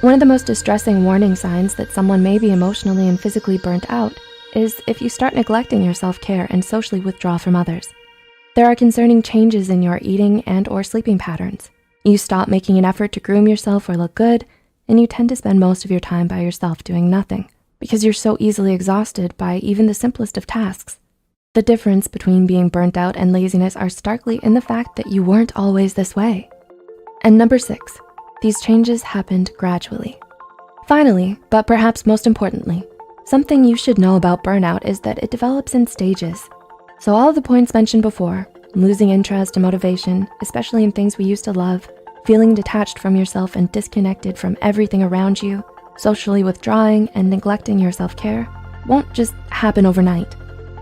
One of the most distressing warning signs that someone may be emotionally and physically burnt out is if you start neglecting your self-care and socially withdraw from others. There are concerning changes in your eating and or sleeping patterns. You stop making an effort to groom yourself or look good, and you tend to spend most of your time by yourself doing nothing because you're so easily exhausted by even the simplest of tasks. The difference between being burnt out and laziness are starkly in the fact that you weren't always this way. And number 6, these changes happened gradually. Finally, but perhaps most importantly, something you should know about burnout is that it develops in stages. So all of the points mentioned before, losing interest and motivation, especially in things we used to love, feeling detached from yourself and disconnected from everything around you, socially withdrawing and neglecting your self-care, won't just happen overnight.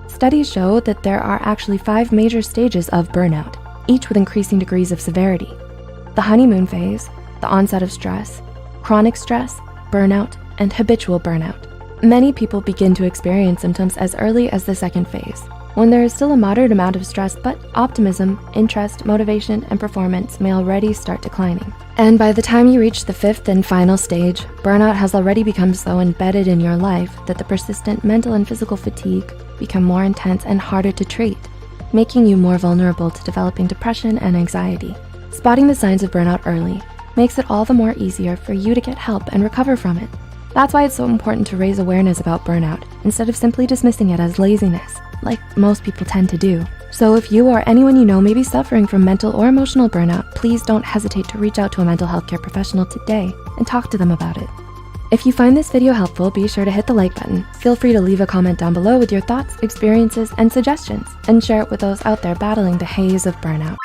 Studies show that there are actually 5 major stages of burnout, each with increasing degrees of severity. The honeymoon phase, the onset of stress, chronic stress, burnout, and habitual burnout. Many people begin to experience symptoms as early as the 2nd phase, when there is still a moderate amount of stress, but optimism, interest, motivation, and performance may already start declining. And by the time you reach the 5th and final stage, burnout has already become so embedded in your life that the persistent mental and physical fatigue become more intense and harder to treat, making you more vulnerable to developing depression and anxiety. Spotting the signs of burnout early makes it all the more easier for you to get help and recover from it. That's why it's so important to raise awareness about burnout instead of simply dismissing it as laziness, like most people tend to do. So if you or anyone you know may be suffering from mental or emotional burnout, please don't hesitate to reach out to a mental health care professional today and talk to them about it. If you find this video helpful, be sure to hit the like button. Feel free to leave a comment down below with your thoughts, experiences, and suggestions, and share it with those out there battling the haze of burnout.